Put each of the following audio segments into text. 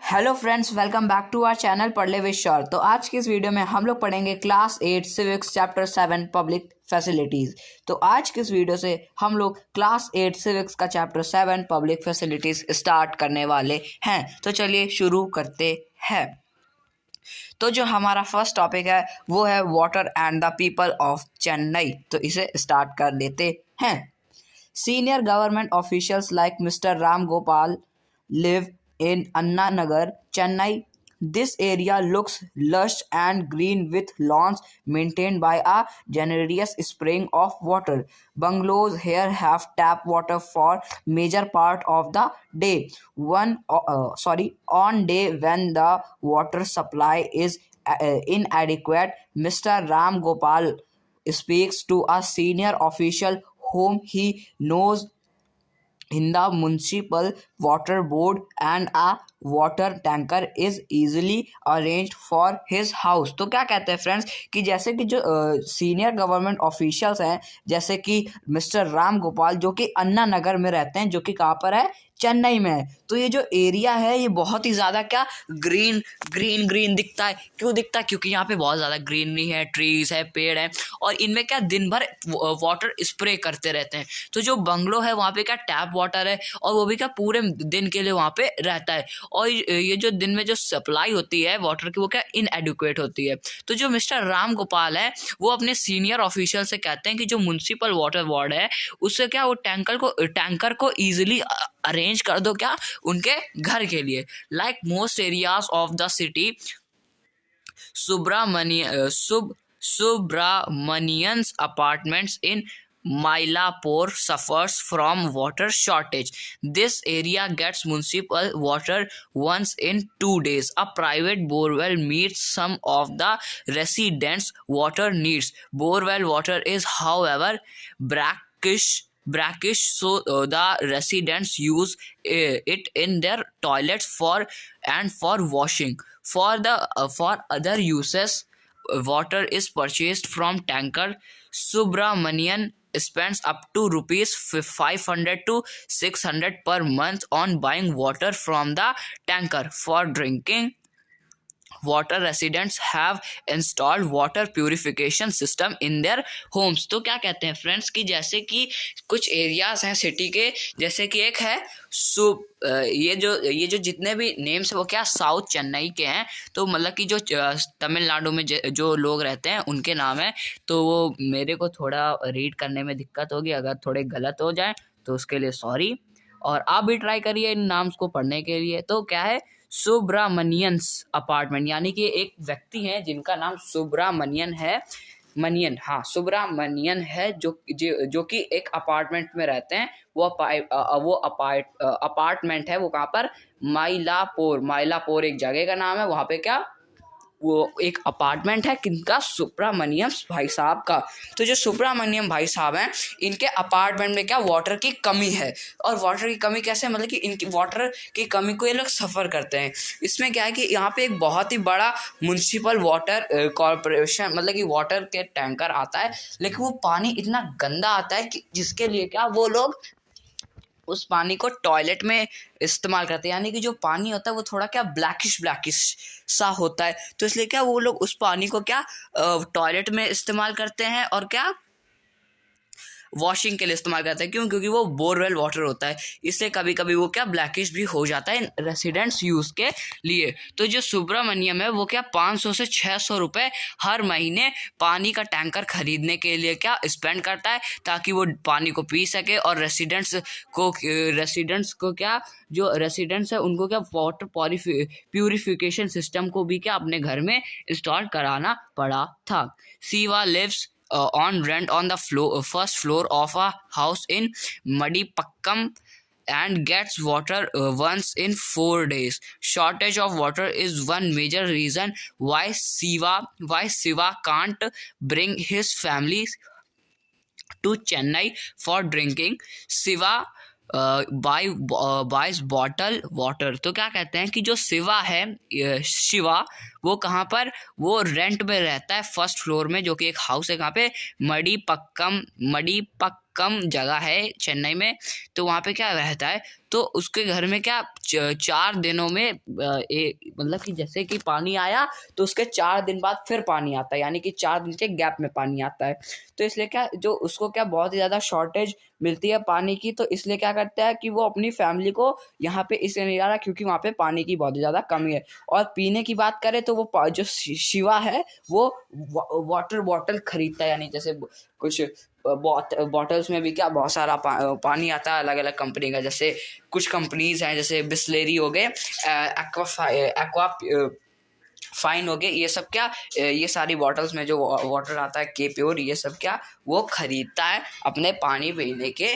Hello friends, welcome back to our channel Padh Le with sir. तो आज की इस वीडियो में हम लोग पढ़ेंगे class 8 civics chapter 7 public facilities. तो आज की इस वीडियो से हम लोग क्लास 8 सिविक्स का चैप्टर 7 पब्लिक फैसिलिटीज़ स्टार्ट करने वाले हैं। तो चलिए शुरू करते हैं। तो जो हमारा फर्स्ट टॉपिक है वो है water and the people of Chennai. तो इसे स्टार्ट कर लेते हैं। Senior government officials like mister Ram Gopal live in Anna Nagar, Chennai. This area looks lush and green with lawns maintained by a generous spring of water. Bungalows here have tap water for major part of the day. On day when the water supply is inadequate, Mr. Ram Gopal speaks to a senior official whom he knows in the municipal water board, and a water tanker is easily arranged for his house। तो क्या कहते हैं friends कि जैसे कि जो senior government officials हैं, जैसे कि मिस्टर राम गोपाल जो कि अन्ना नगर में रहते हैं, जो कि कहाँ पर है, चेन्नई में है। तो ये जो एरिया है ये बहुत ही ज़्यादा क्या ग्रीन ग्रीन ग्रीन दिखता है। क्यों दिखता है? क्योंकि यहाँ पे बहुत ज़्यादा ग्रीनरी है, ट्रीज है, पेड़ है, और इनमें क्या दिन भर वाटर स्प्रे करते रहते हैं। तो जो बंगलो है वहाँ पे क्या टैप वाटर है, और वो भी क्या पूरे दिन के लिए वहाँ पे रहता है। और ये जो दिन में जो सप्लाई होती है वाटर की वो क्या इनएडिक्वेट होती है। तो जो मिस्टर राम गोपाल है वो अपने सीनियर ऑफिशियल से कहते हैं कि जो म्युनिसिपल वाटर बोर्ड है उससे क्या वो टैंकर को ईजिली अरेंज कर दो क्या उनके घर के लिए। Like most areas of the city, Subramanian's apartments in Mylapore suffers from water shortage. This area gets municipal water once in 2 days. A private borewell meets some of the residents' water needs. Borewell water is, however, brackish, so the residents use it in their toilets for washing. For other uses, water is purchased from tanker. Subramanian spends up to rupees 500 to 600 per month on buying water from the tanker. For drinking water, residents have installed water purification system in their homes। तो क्या कहते हैं friends कि जैसे कि कुछ areas हैं city के, जैसे कि एक है ये जो जितने भी नेम्स है वो क्या साउथ चेन्नई के हैं। तो मतलब कि जो तमिलनाडु में जो लोग रहते हैं उनके नाम है। तो वो मेरे को थोड़ा रीड करने में दिक्कत होगी, अगर थोड़े गलत हो जाए तो उसके लिए सॉरी। और आप भी ट्राई करिए इन नाम्स को पढ़ने के लिए। तो क्या है, सुब्रामनियंस अपार्टमेंट, यानी कि एक व्यक्ति है जिनका नाम सुब्रामनियन है। सुब्रामनियन है जो कि एक अपार्टमेंट में रहते हैं। वो अपार्टमेंट है वो कहाँ पर, माइलापोर एक जगह का नाम है। वहाँ पे क्या वो एक अपार्टमेंट है किनका, सुब्रामनियम भाई साहब का। तो जो सुब्रामनियम भाई साहब हैं इनके अपार्टमेंट में क्या वाटर की कमी है। और वाटर की कमी कैसे, मतलब कि इनकी वाटर की कमी को ये लोग सफ़र करते हैं। इसमें क्या है कि यहाँ पे एक बहुत ही बड़ा म्युनिसिपल वाटर कॉरपोरेशन, मतलब कि वाटर के टैंकर आता है, लेकिन वो पानी इतना गंदा आता है कि जिसके लिए क्या वो लोग उस पानी को टॉयलेट में इस्तेमाल करते हैं। यानी कि जो पानी होता है वो थोड़ा क्या ब्लैकिश सा होता है। तो इसलिए क्या वो लोग उस पानी को क्या टॉयलेट में इस्तेमाल करते हैं और क्या वॉशिंग के लिए इस्तेमाल करते हैं। क्यों? क्योंकि वो बोरवेल वाटर होता है, इसलिए कभी कभी वो क्या ब्लैकिश भी हो जाता है रेसिडेंट्स यूज़ के लिए। तो जो सुब्रामनियम है वो क्या 500 से 600 रुपये हर महीने पानी का टैंकर खरीदने के लिए क्या स्पेंड करता है, ताकि वो पानी को पी सके। और रेसिडेंट्स को क्या जो रेसिडेंट्स है उनको क्या वाटर प्यूरिफिकेशन सिस्टम को भी क्या अपने घर में इंस्टॉल कराना पड़ा था। Siva lives on rent on the first floor of a house in Madipakkam and gets water once in 4 days. Shortage of water is one major reason why Siva can't bring his family to Chennai for drinking. Siva बाइस bottle water. तो क्या कहते हैं कि जो शिवा वो कहाँ पर, वो रेंट में रहता है फर्स्ट फ्लोर में, जो कि एक हाउस है कहाँ पे, मडिपक्कम कम जगह है चेन्नई में, तो वहाँ पे क्या रहता है, तो उसके घर में क्या 4 दिनों में मतलब कि जैसे कि पानी आया तो उसके 4 दिन बाद फिर पानी आता है, यानी कि 4 दिन के गैप में पानी आता है। तो इसलिए क्या जो उसको क्या बहुत ही ज़्यादा शॉर्टेज मिलती है पानी की, तो इसलिए क्या करता है कि वो अपनी फैमिली को यहाँ पे इसलिए नहीं जा रहा क्योंकि वहाँ पे पानी की बहुत ज़्यादा कमी है। और पीने की बात करें तो वो जो शिवा है वो वाटर बॉटल खरीदता है, यानी जैसे कुछ बॉटल्स में भी क्या बहुत सारा पानी आता है अलग अलग कंपनी का। जैसे कुछ कंपनीज हैं जैसे बिस्लेरी हो गए, एक्वा फाइन हो गए, ये सब क्या ये सारी बॉटल्स में जो वाटर आता है के प्योर, ये सब क्या वो खरीदता है अपने पानी पीने के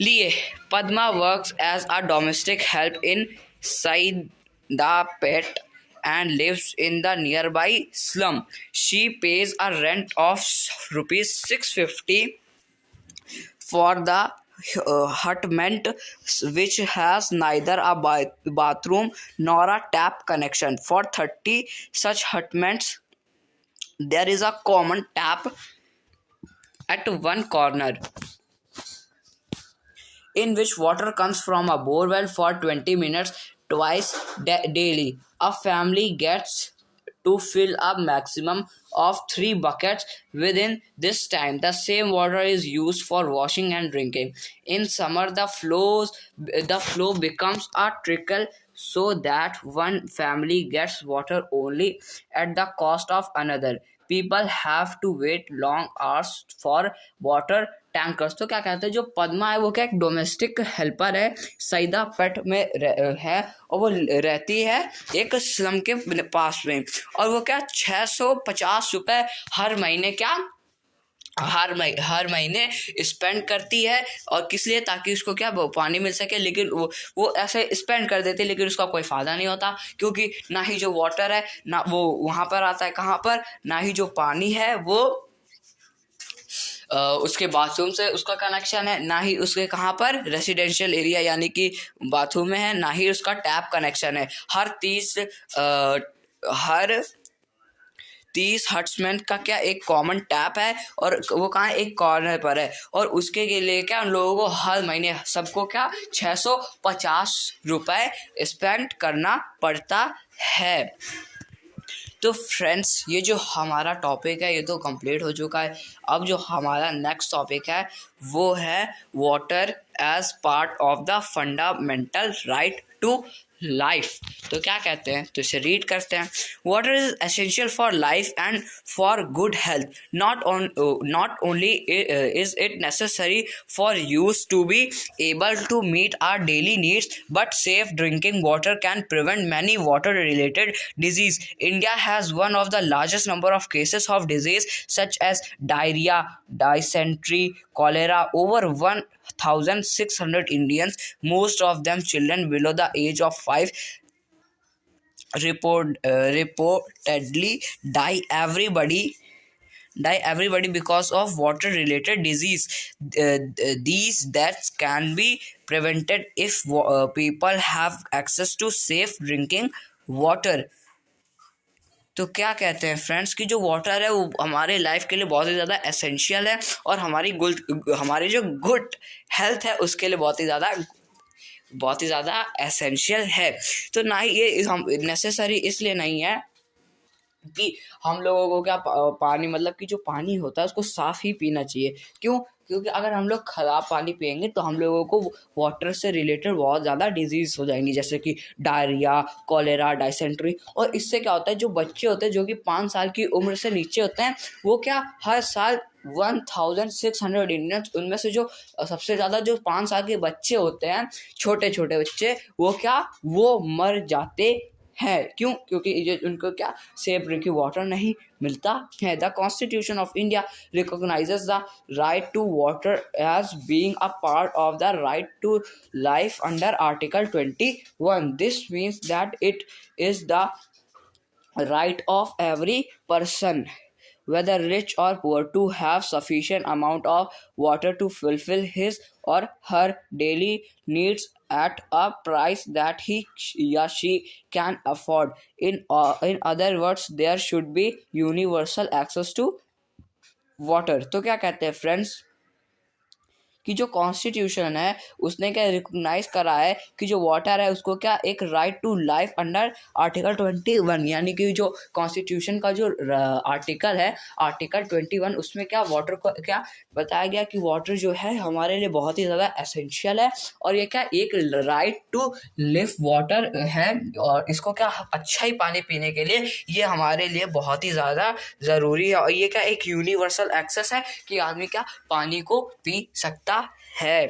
लिए। Padma works as a domestic help in Saidapet and lives in the nearby slum. She pays a rent of rupees 650 for the hutment, which has neither a bathroom nor a tap connection. For 30 such hutments, there is a common tap at one corner, in which water comes from a borewell for 20 minutes twice daily. A family gets to fill a maximum of 3 buckets within this time. The same water is used for washing and drinking. In summer, the flow becomes a trickle, so that one family gets water only at the cost of another. People have to wait long hours for water tankers. तो क्या कहते हैं, जो पद्मा है वो क्या एक domestic helper है, सईदा पेट में है, और वो रहती है एक स्लम के पास में, और वो क्या 650 रुपये हर महीने क्या हर महीने स्पेंड करती है। और किस लिए, ताकि उसको क्या पानी मिल सके। लेकिन वो ऐसे स्पेंड कर देती है, लेकिन उसका कोई फ़ायदा नहीं होता, क्योंकि ना ही जो वाटर है ना वो वहाँ पर आता है, कहाँ पर, ना ही जो पानी है वो उसके बाथरूम से उसका कनेक्शन है, ना ही उसके कहाँ पर रेसिडेंशियल एरिया यानी कि बाथरूम में है, ना ही उसका टैप कनेक्शन है। हर 30 हट्समैन का क्या एक कॉमन टैप है, और वो कहाँ एक कॉर्नर पर है, और उसके लिए क्या उन लोगों को हर महीने सबको क्या 650 रुपये स्पेंड करना पड़ता है। तो फ्रेंड्स, ये जो हमारा टॉपिक है ये तो कंप्लीट हो चुका है। अब जो हमारा नेक्स्ट टॉपिक है वो है water as part of the fundamental right to life. तो क्या कहते हैं, तो इसे रीड करते हैं। Water is essential for life and for good health. Not only is it necessary for use to be able to meet our daily needs, but safe drinking water can prevent many water related disease. India has one of the largest number of cases of disease such as diarrhea, dysentery, cholera. Over 1,600 Indians, most of them children below the age of 5, reportedly die everybody because of water related disease. These deaths can be prevented if people have access to safe drinking water. तो क्या कहते हैं friends कि जो water है वो हमारे life के लिए बहुत ही ज़्यादा एसेंशियल है, और हमारी जो गुड हेल्थ है उसके लिए बहुत ही ज़्यादा एसेंशियल है। तो ना ही ये हम नेसेसरी इसलिए नहीं है कि हम लोगों को क्या पानी मतलब कि जो पानी होता है उसको साफ़ ही पीना चाहिए। क्यों? क्योंकि अगर हम लोग ख़राब पानी पिएंगे तो हम लोगों को वाटर से रिलेटेड बहुत ज़्यादा डिजीज़ हो जाएंगी, जैसे कि डायरिया, कॉलेरा, डायसेंट्री। और इससे क्या होता है, जो बच्चे होते हैं जो कि 5 साल की उम्र से नीचे होते हैं, वो क्या हर साल 1,600 इंडियंस, उनमें से जो सबसे ज़्यादा जो 5 साल के बच्चे होते हैं, छोटे छोटे बच्चे, वो क्या वो मर जाते है। क्यों? क्योंकि ये उनको क्या सेफ ड्रिंकिंग वाटर नहीं मिलता है। The constitution of India recognizes the right to water as being a part of the right to life under article 21। This means that it is the right of every person, whether rich or poor, to have sufficient amount of water to fulfill his or her daily needs at a price that he or she can afford. In other words, there should be universal access to water. तो क्या कहते हैं friends कि जो constitution है उसने क्या recognise करा है कि जो वाटर है उसको क्या एक right to life under article 21, यानी कि जो कॉन्स्टिट्यूशन का जो आर्टिकल है आर्टिकल 21 उसमें क्या वाटर को क्या बताया गया कि वाटर जो है हमारे लिए बहुत ही ज़्यादा एसेंशियल है और ये क्या एक राइट टू लिव वाटर है और इसको क्या अच्छा ही पानी पीने के लिए ये हमारे लिए बहुत ही ज़्यादा ज़रूरी है और ये क्या एक यूनिवर्सल एक्सेस है कि आदमी क्या पानी को पी सकता है।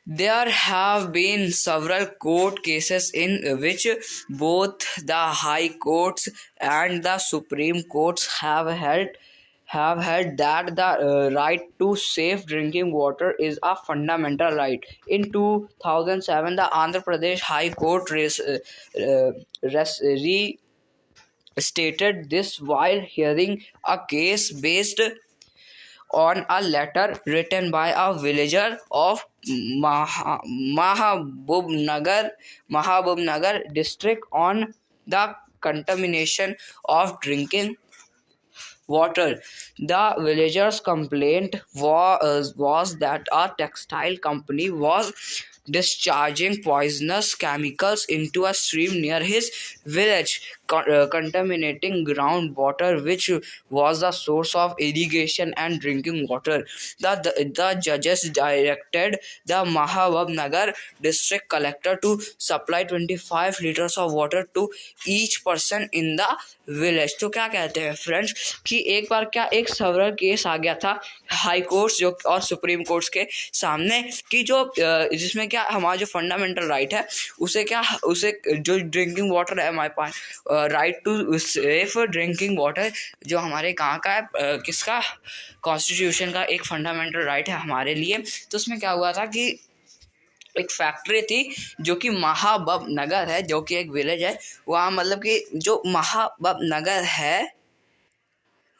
There have been several court cases in which both the high courts and the Supreme Courts have held that the right to safe drinking water is a fundamental right. In 2007, the Andhra Pradesh High Court restated this while hearing a case based on a letter written by a villager of Mahabubnagar district on the contamination of drinking water. The villagers' complaint was that a textile company was discharging poisonous chemicals into a stream near his village, contaminating groundwater, which was the source of irrigation and drinking water. The judges directed the Mahabubnagar district collector to supply 25 liters of water to each person in the village. तो क्या कहते हैं friends कि एक बार क्या एक server case आ गया था हाई कोर्ट्स जो और सुप्रीम कोर्ट्स के सामने कि जो जिसमें क्या हमारा जो फंडामेंटल राइट है उसे जो ड्रिंकिंग वाटर है हमारे पास right to safe drinking water जो हमारे कहाँ का है किसका कॉन्स्टिट्यूशन का एक फंडामेंटल राइट है हमारे लिए। तो उसमें क्या हुआ था कि एक फैक्ट्री थी जो कि महाबबनगर है जो कि एक विलेज है वहाँ मतलब कि जो महाबबनगर है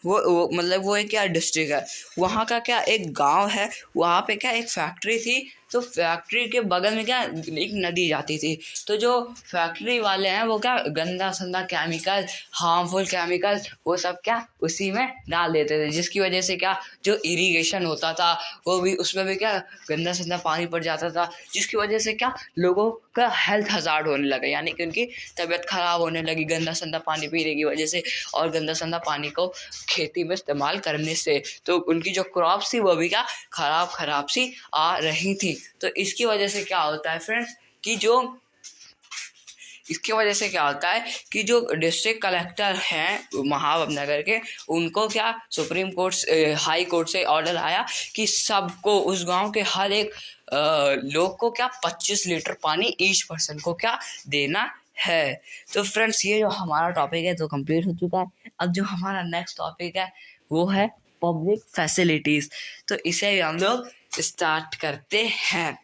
वो मतलब वो एक क्या डिस्ट्रिक्ट है वहाँ का क्या एक गांव है वहाँ पे क्या एक फैक्ट्री थी। तो फैक्ट्री के बगल में क्या एक नदी जाती थी। तो जो फैक्ट्री वाले हैं वो क्या गंदा संदा केमिकल हार्मफुल केमिकल वो सब क्या उसी में डाल देते थे जिसकी वजह से क्या जो इरिगेशन होता था वो भी उसमें भी क्या गंदा संदा पानी पड़ जाता था जिसकी वजह से क्या लोगों का हेल्थ हजार्ड होने लगा यानी कि उनकी तबीयत खराब होने लगी गंदा संदा पानी पीने की वजह से और गंदा संदा पानी को खेती में इस्तेमाल करने से। तो उनकी जो क्रॉप्स थी वो भी क्या खराब सी आ रही थी। तो इसकी वजह से क्या होता है फ्रेंड्स कि जो डिस्ट्रिक्ट कलेक्टर हैं महाबबनगर के उनको क्या सुप्रीम कोर्ट हाई कोर्ट से ऑर्डर आया कि सबको उस गांव के हर एक लोग को क्या 25 लीटर पानी ईच पर्सन को क्या देना है। तो फ्रेंड्स ये जो हमारा टॉपिक है तो कंप्लीट हो चुका है। अब जो हमारा नेक्स्ट टॉपिक है वो है पब्लिक फैसिलिटीज। तो इसे भी हम लोग स्टार्ट करते हैं।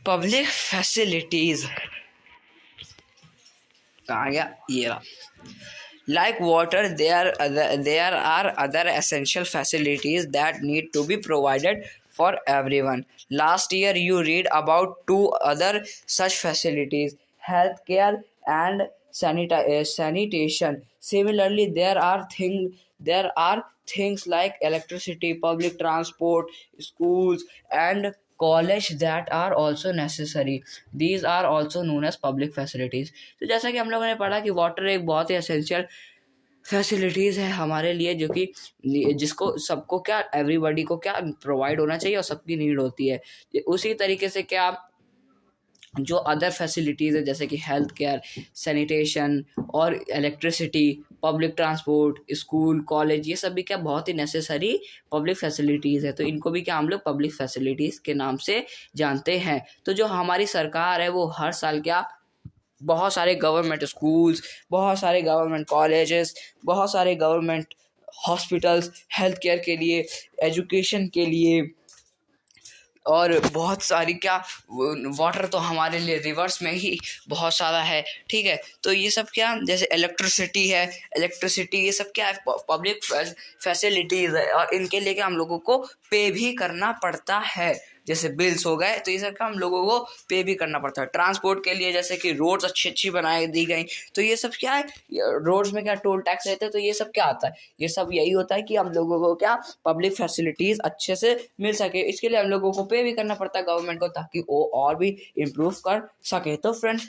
पब्लिक फैसिलिटीज कहाँ गया ये रहा। Like water, there are other essential facilities that need to be provided for everyone. Last year, you read about two other such facilities: healthcare and sanitation. Similarly, there are things like electricity, public transport, schools, and college that are also necessary. These are also known as public facilities. तो जैसा कि हम लोगों ने पढ़ा कि water एक बहुत ही एसेंशियल फैसिलिटीज़ है हमारे लिए जो कि जिसको सबको क्या एवरीबॉडी को क्या प्रोवाइड होना चाहिए और सबकी नीड होती है। उसी तरीके से क्या जो अदर फैसिलिटीज़ है जैसे कि हेल्थ केयर सैनिटेशन और electricity public transport school college ये सब भी क्या बहुत ही नेसेसरी पब्लिक फैसिलिटीज़ है। तो इनको भी क्या हम लोग पब्लिक फैसिलिटीज़ के नाम से जानते हैं। तो जो हमारी सरकार है वो हर साल क्या बहुत सारे गवर्नमेंट स्कूल्स बहुत सारे गवर्नमेंट कॉलेजेस बहुत सारे गवर्नमेंट हॉस्पिटल्स हेल्थ केयर के लिए एजुकेशन के लिए और बहुत सारी क्या वाटर तो हमारे लिए रिवर्स में ही बहुत सारा है। ठीक है तो ये सब क्या जैसे इलेक्ट्रिसिटी ये सब क्या है पब्लिक फैसिलिटीज़ है और इनके लिए क्या हम लोगों को पे भी करना पड़ता है। जैसे बिल्स हो गए, तो ये सब का हम लोगों को पे भी करना पड़ता है। ट्रांसपोर्ट के लिए जैसे कि रोड्स अच्छी अच्छी बनाई दी गई, तो ये सब क्या है, रोड्स में क्या टोल टैक्स रहते हैं, तो ये सब क्या आता है, ये सब यही होता है कि हम लोगों को क्या पब्लिक फैसिलिटीज अच्छे से मिल सके। इसके लिए हम लोगों को पे भी करना पड़ता है गवर्नमेंट को, ताकि वो और भी इम्प्रूव कर सके। तो फ्रेंड्स,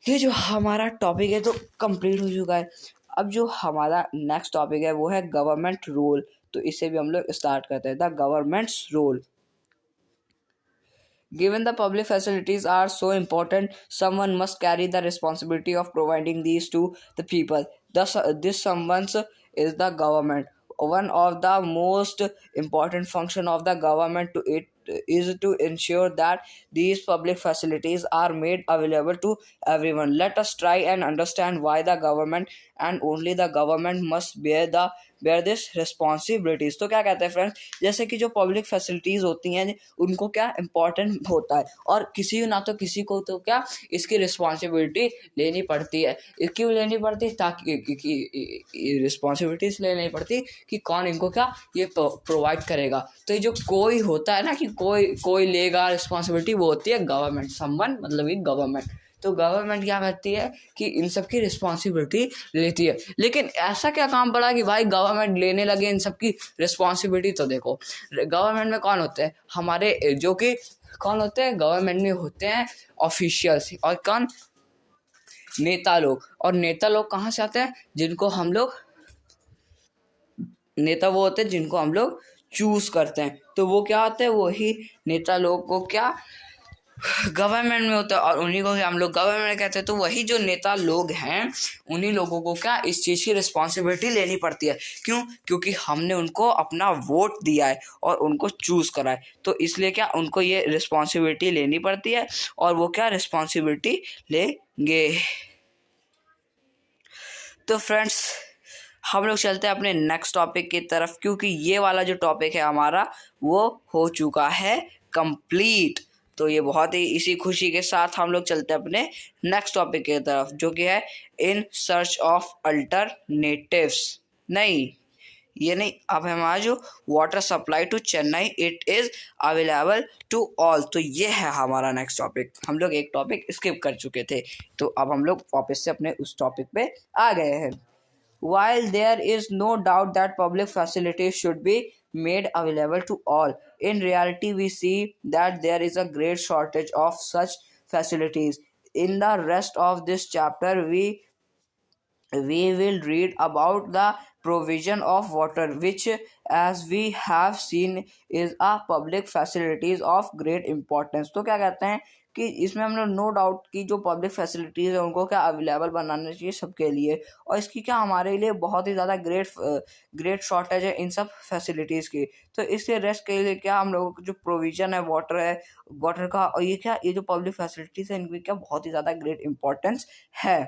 ये जो हमारा टॉपिक है तो कंप्लीट हो चुका है। अब जो हमारा नेक्स्ट टॉपिक है वो है गवर्नमेंट रोल। तो इसे भी हम लोग स्टार्ट करते हैं, the government's role. Given the public facilities are so important, someone must carry the responsibility of providing these to the people. Thus, this someone is the government. One of the most important function of the government to it is to ensure that these public facilities are made available to everyone. Let us try and understand why the government and only the government must bear this responsibilities. तो क्या कहते हैं friends, जैसे कि जो public facilities होती हैं उनको क्या इम्पोर्टेंट होता है, और किसी ना तो किसी को तो क्या इसकी रिस्पॉन्सिबिलिटी लेनी पड़ती है। क्यों लेनी पड़ती है, ताकि रिस्पॉन्सिबिलिटीज लेनी पड़ती कि कौन इनको क्या ये प्रोवाइड करेगा। तो ये जो कोई होता है ना कि कोई लेगा रिस्पॉन्सिबिलिटी, वो होती है गवर्नमेंट। समवन मतलब कि गवर्नमेंट। तो गवर्नमेंट क्या करती है कि इन सब की रिस्पॉन्सिबिलिटी लेती है। लेकिन ऐसा क्या काम पड़ा कि भाई गवर्नमेंट लेने लगे इन सब की रिस्पॉन्सिबिलिटी। तो देखो, गवर्नमेंट में कौन होते हैं, हमारे जो कि कौन होते हैं, गवर्नमेंट में होते हैं ऑफिशियल्स, और कौन, नेता लोग। और नेता लोग कहाँ से आते हैं, जिनको हम लोग, नेता वो होते हैं जिनको हम लोग चूज करते हैं। तो वो क्या होते हैं, वही नेता लोग को क्या गवर्नमेंट में होता है, और उन्हीं को हम लोग गवर्नमेंट कहते हैं। तो वही जो नेता लोग हैं, उन्हीं लोगों को क्या इस चीज़ की रिस्पॉन्सिबिलिटी लेनी पड़ती है। क्यों, क्योंकि हमने उनको अपना वोट दिया है और उनको चूज करा है। तो इसलिए क्या उनको ये रिस्पॉन्सिबिलिटी लेनी पड़ती है, और वो क्या रिस्पॉन्सिबिलिटी लेंगे। तो फ्रेंड्स, हम लोग चलते हैं अपने नेक्स्ट टॉपिक की तरफ, क्योंकि ये वाला जो टॉपिक है हमारा वो हो चुका है कंप्लीट। तो ये बहुत ही इसी खुशी के साथ हम लोग चलते हैं अपने नेक्स्ट टॉपिक की तरफ, जो कि है इन सर्च ऑफ अल्टरनेटिव्स। नहीं, ये नहीं, अब हमारा जो water supply to Chennai it is available to all. तो ये है हमारा नेक्स्ट टॉपिक। हम लोग एक टॉपिक स्किप कर चुके थे, तो अब हम लोग वापस से अपने उस टॉपिक पे आ गए हैं। While there is no doubt that public facilities should be made available to all, in reality we see that there is a great shortage of such facilities. In the rest of this chapter, we will read about the provision of water, which as we have seen is a public facilities of great importance. तो क्या कहते हैं कि इसमें हम लोग no doubt की जो पब्लिक फैसिलिटीज़ है उनको क्या अवेलेबल बनाना चाहिए सबके लिए, और इसकी क्या हमारे लिए बहुत ही ज़्यादा ग्रेट शॉर्टेज है इन सब फैसिलिटीज़ की। तो इसके रेस्ट के लिए क्या हम लोगों को जो प्रोविज़न है वाटर है, वाटर का, और ये जो पब्लिक फैसिलिटीज़ है इनकी क्या बहुत ही ज़्यादा ग्रेट इंपॉर्टेंस है।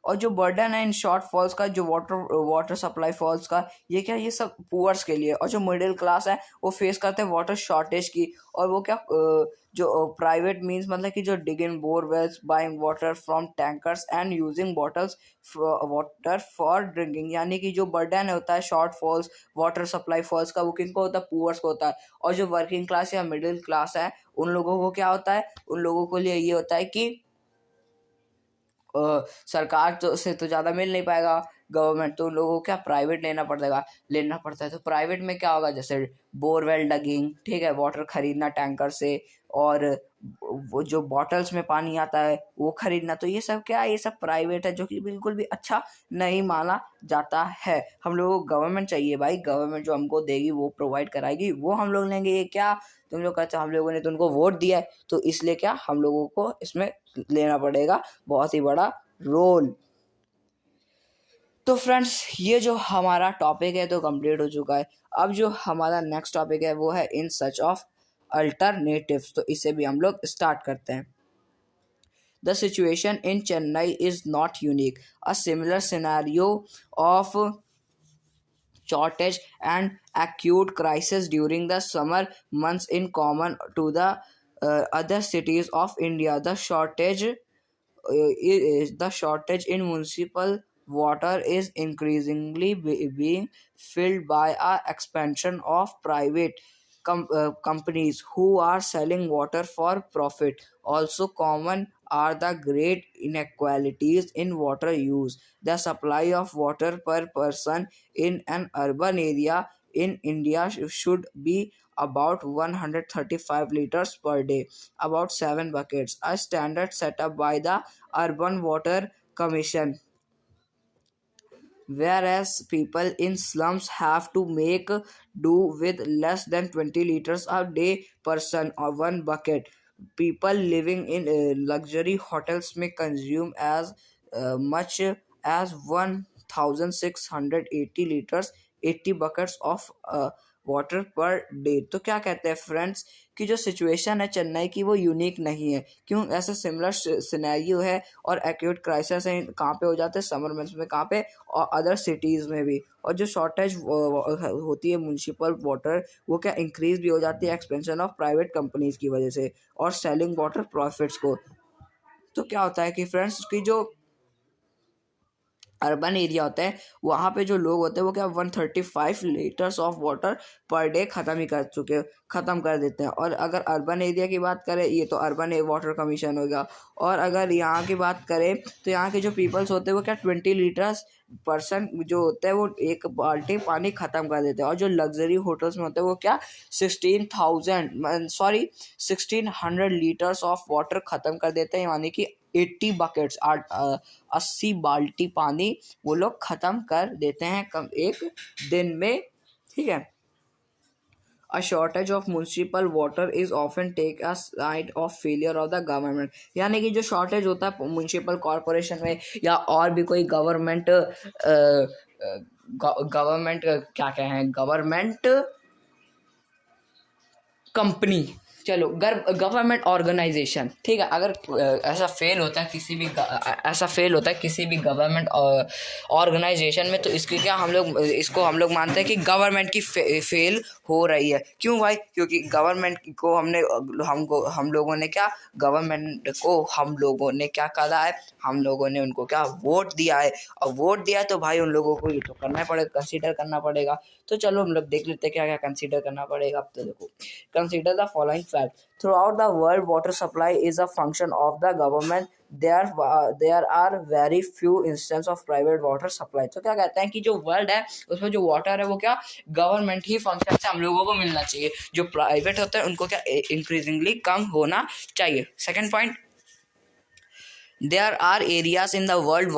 और जो बर्डन है इन शॉर्ट फॉल्स का, जो वाटर सप्लाई फॉल्स का, ये क्या ये सब पुअर्स के लिए, और जो मिडिल क्लास है वो फेस करते हैं वाटर शॉर्टेज की। और वो क्या जो प्राइवेट मींस मतलब कि जो dig in borewells, buying water from tankers and using bottles water for drinking. यानी कि जो बर्डन होता है shortfalls water supply falls का, वो किनको होता है, पुअर्स को होता है। और जो वर्किंग क्लास या मिडिल क्लास है उन लोगों को क्या होता है, उन लोगों के लिए ये होता है कि सरकार से तो ज़्यादा मिल नहीं पाएगा गवर्नमेंट, तो लोगों को क्या प्राइवेट लेना पड़ता है। तो प्राइवेट में क्या होगा, जैसे बोरवेल डगिंग, ठीक है, वाटर खरीदना टैंकर से, और वो जो बॉटल्स में पानी आता है वो खरीदना। तो ये सब क्या है, ये सब प्राइवेट है, जो कि बिल्कुल भी अच्छा नहीं माना जाता है। हम लोगों को गवर्नमेंट चाहिए भाई, गवर्नमेंट जो हमको देगी वो प्रोवाइड कराएगी, वो हम लोग लेंगे। ये क्या तुम लोग कहते हो, हम लोगों ने तो उनको वोट दिया है, तो इसलिए क्या हम लोगों को इसमें लेना पड़ेगा बहुत ही बड़ा रोल। तो फ्रेंड्स, ये जो हमारा टॉपिक है तो कंप्लीट हो चुका है। अब जो हमारा नेक्स्ट टॉपिक है वो है इन सर्च ऑफ अल्टरनेटिव्स। तो इसे भी हम लोग स्टार्ट करते हैं। The situation in Chennai is not unique. A similar scenario of shortage and acute crisis during the summer months in common to the other cities of India. The shortage in municipal water is increasingly being filled by a expansion of private companies who are selling water for profit. Also common are the great inequalities in water use. The supply of water per person in an urban area in India should be about 135 liters per day, about 7 buckets, a standard set up by the Urban Water Commission, whereas people in slums have to make do with less than 20 liters a day person or one bucket. People living in luxury hotels may consume as much as 1680 liters, 80 buckets of water per day. तो क्या कहते हैं friends कि जो situation है चेन्नई की वो unique नहीं है. क्यों? ऐसा सिमिलर सिनेरियो है और एक्यूट क्राइसिस है कहाँ पे हो जाते हैं, समर मंथ्स में, कहाँ पे, और अदर सिटीज़ में भी. और जो शॉर्टेज होती है म्यूनसिपल वाटर वो क्या इंक्रीज भी हो जाती है एक्सपेंशन ऑफ प्राइवेट कंपनीज की वजह से और सेलिंग वाटर प्रॉफिट्स को. तो क्या होता है कि फ्रेंड्स की जो अर्बन एरिया होता है वहाँ पे जो लोग होते हैं वो क्या 135 litres of water per day ख़त्म कर देते हैं. और अगर अर्बन एरिया की बात करें, ये तो अर्बन वाटर कमीशन होगा. और अगर यहाँ की बात करें तो यहाँ के जो पीपल्स होते हैं वो क्या 20 लीटर्स पर्सन जो होता है वो एक बाल्टी पानी ख़त्म कर देते हैं. और जो लग्जरी होटल्स में होते हैं वो क्या 1600 लीटर्स ऑफ वाटर ख़त्म कर देते हैं, यानी कि 80 बकेट्स 80 बाल्टी पानी वो लोग ख़त्म कर देते हैं कम एक दिन में. ठीक है. A shortage of municipal water is often take a side of failure of the government. यानी कि जो शॉर्टेज होता है म्यूनसिपल कॉरपोरेशन में या और भी कोई गवर्नमेंट क्या कहें गवर्नमेंट कंपनी, चलो गवर्नमेंट ऑर्गेनाइजेशन. ठीक है. अगर ऐसा फेल होता है किसी भी गवर्नमेंट ऑर्गेनाइजेशन में तो इसके क्या हम लोग मानते हैं कि गवर्नमेंट की फेल हो रही है. क्यों भाई? क्योंकि गवर्नमेंट को हम लोगों ने क्या करा है, हम लोगों ने उनको क्या वोट दिया है. और वोट दिया तो भाई उन लोगों को ये तो करना पड़ेगा, कंसीडर करना पड़ेगा. तो चलो हम लोग देख लेते हैं क्या क्या कंसीडर करना पड़ेगा. अब तो देखो, consider the following fact. Throughout the world, water supply is a function of the government. There are very few instances of private water supply. तो क्या कहते हैं कि जो वर्ल्ड है उसमें जो वाटर है वो क्या गवर्नमेंट ही फंक्शन से हम लोगों को मिलना चाहिए. जो प्राइवेट होता है उनको क्या इंक्रीजिंगली कम होना चाहिए. Second point, there are areas in the world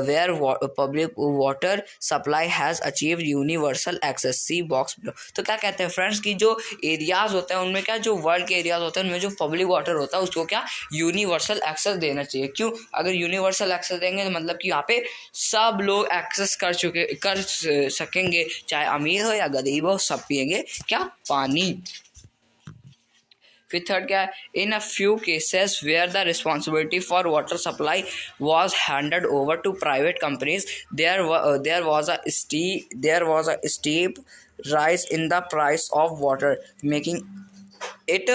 where public water supply has achieved universal access. See box below. तो क्या कहते हैं फ्रेंड्स कि जो एरियाज होते हैं उनमें क्या जो वर्ल्ड के एरियाज होते हैं उनमें जो पब्लिक वाटर होता है उसको क्या यूनिवर्सल एक्सेस देना चाहिए. क्यों? अगर यूनिवर्सल एक्सेस देंगे तो मतलब कि यहाँ पे सब लोग एक्सेस कर सकेंगे, चाहे अमीर हो या गरीब हो, सब पिएंगे क्या पानी. फिर थर्ड क्या है, in a few cases where the responsibility for water supply was handed over to private companies there was a steep rise in the price of water, making it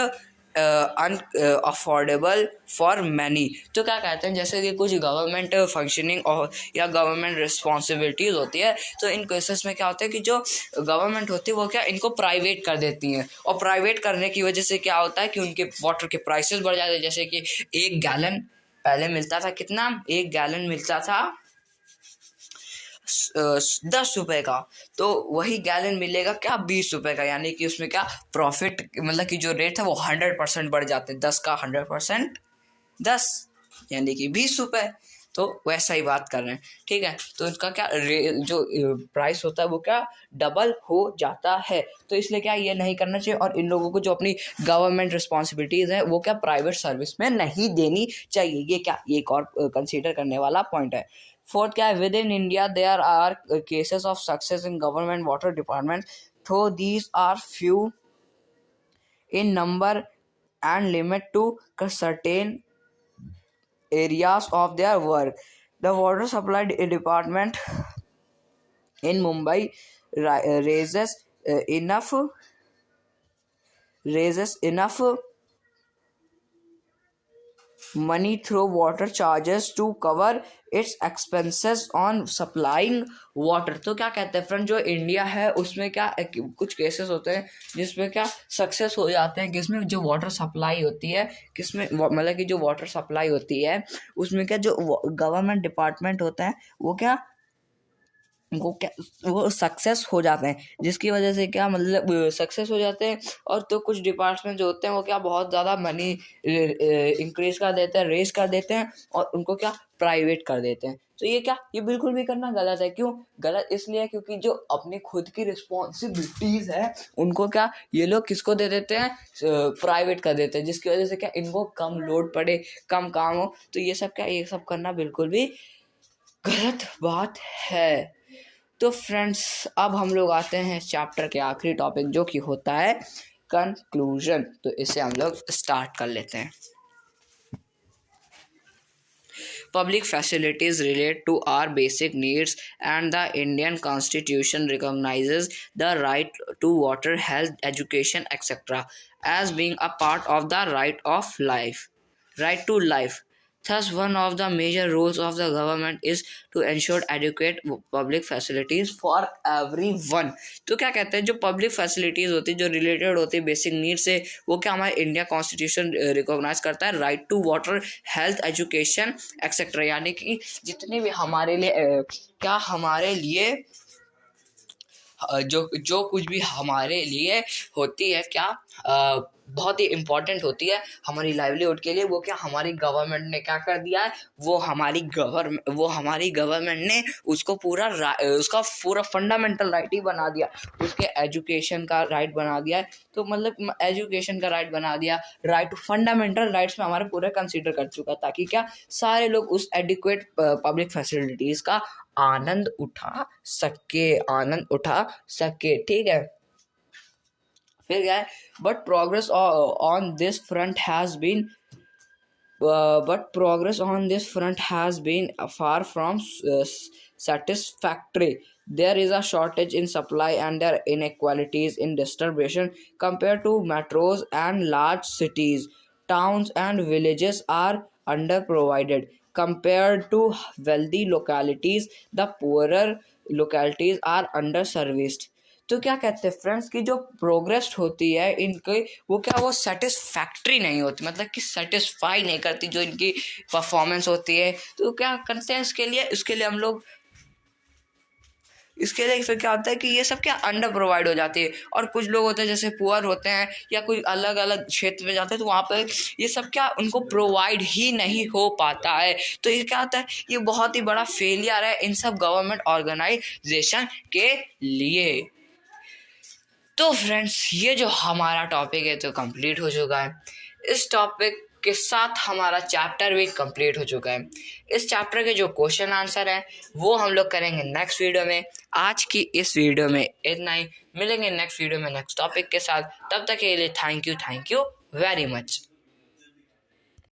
affordable for many. तो क्या कहते हैं जैसे कि कुछ government functioning और या government responsibilities होती है तो इन केसेस में क्या होता है कि जो गवर्नमेंट होती है वो क्या इनको प्राइवेट कर देती हैं. और प्राइवेट करने की वजह से क्या होता है कि उनके वाटर के प्राइसेस बढ़ जाते हैं. जैसे कि एक गैलन पहले मिलता था कितना, एक गैलन मिलता था 10 रुपए का, तो वही गैलन मिलेगा क्या 20 रुपए का. यानी कि उसमें क्या प्रॉफिट मतलब कि जो रेट है वो 100% बढ़ जाते हैं. 10 का 100% 10 यानी कि 20 रुपए. तो वैसा ही बात कर रहे हैं. ठीक है. तो इसका क्या जो प्राइस होता है वो क्या डबल हो जाता है. तो इसलिए क्या ये नहीं करना चाहिए. और इन लोगों को जो अपनी गवर्नमेंट रिस्पॉन्सिबिलिटीज़ है वो क्या प्राइवेट सर्विस में नहीं देनी चाहिए. ये क्या एक और कंसीडर करने वाला पॉइंट है. फोर्थ क्या है, within India there are cases of success in government water department though these are few in number and limit to certain areas of their work. The water supply department in Mumbai raises enough money through water charges to cover its expenses on supplying water। तो क्या कहते हैं friend, जो India है उसमें क्या कुछ cases होते हैं जिसमें क्या सक्सेस हो जाते हैं, किसमें जो वाटर सप्लाई होती है, किसमें मतलब कि जो वाटर सप्लाई होती है उसमें क्या जो गवर्नमेंट डिपार्टमेंट होता है वो सक्सेस हो जाते हैं, जिसकी वजह से क्या मतलब सक्सेस हो जाते हैं। और तो कुछ डिपार्टमेंट जो होते हैं वो क्या बहुत ज़्यादा मनी इंक्रीज कर देते हैं, रेज कर देते हैं और उनको क्या प्राइवेट कर देते हैं। तो ये बिल्कुल भी करना गलत है। क्यों गलत? इसलिए क्योंकि जो अपनी खुद की रिस्पॉन्सिबिलिटीज़ है उनको क्या ये लोग किसको दे देते हैं, प्राइवेट कर देते हैं, जिसकी वजह से क्या इनको कम लोड पड़े, कम काम हो। तो ये सब करना बिल्कुल भी गलत बात है। तो फ्रेंड्स अब हम लोग आते हैं चैप्टर के आखिरी टॉपिक जो कि होता है कंक्लूजन। तो इसे हम लोग स्टार्ट कर लेते हैं। Public facilities relate to our basic needs, and the Indian Constitution recognizes the right to water, health, education, etc. as being a part of the right to life. Thus, one of the major roles of the government is to ensure adequate public facilities for everyone। तो क्या कहते हैं, जो public facilities होती है जो related होती है बेसिक नीड से, वो क्या हमारे इंडिया कॉन्स्टिट्यूशन रिकॉग्नाइज करता है, right to water, health, education etcetera. यानी कि जितने भी हमारे लिए क्या हमारे लिए जो कुछ भी हमारे लिए होती है क्या बहुत ही इम्पोर्टेंट होती है हमारी लाइवलीहुड के लिए, वो क्या हमारी गवर्नमेंट ने क्या कर दिया है, वो हमारी गवर्नमेंट ने उसको उसका पूरा फंडामेंटल राइट ही बना दिया। उसके एजुकेशन का राइट बना दिया है। तो मतलब एजुकेशन का राइट बना दिया, राइट फंडामेंटल राइट्स में हमारे पूरे कंसीडर कर चुका, ताकि क्या सारे लोग उस एडिक्वेट पब्लिक फैसिलिटीज़ का आनंद उठा सके। ठीक है, फिर क्या है, but progress on this front has been far from satisfactory. There is a shortage in supply and there are inequalities in distribution compared to metros and large cities. Towns and villages are underprovided compared to wealthy localities. The poorer localities are underserviced। तो क्या कहते हैं friends कि जो progress होती है इनके वो सेटिस्फैक्ट्री नहीं होती, मतलब कि सेटिस्फाई नहीं करती जो इनकी परफॉर्मेंस होती है। तो क्या करते हैं इसके लिए हम लोग इसके लिए फिर क्या होता है कि ये सब क्या अंडर प्रोवाइड हो जाती है। और कुछ लोग होते हैं जैसे पुअर होते हैं या कोई अलग अलग क्षेत्र में जाते हैं तो वहाँ पर ये सब क्या उनको प्रोवाइड ही नहीं हो पाता है। तो ये क्या होता है, ये बहुत ही बड़ा फेलियर है इन सब गवर्नमेंट ऑर्गेनाइजेशन के लिए। तो फ्रेंड्स ये जो हमारा टॉपिक है तो कंप्लीट हो चुका है। इस टॉपिक के साथ हमारा चैप्टर भी कंप्लीट हो चुका है। इस चैप्टर के जो क्वेश्चन आंसर हैं वो हम लोग करेंगे नेक्स्ट वीडियो में। आज की इस वीडियो में इतना ही, मिलेंगे नेक्स्ट वीडियो में नेक्स्ट टॉपिक के साथ। तब तक के लिए थैंक यू वेरी मच।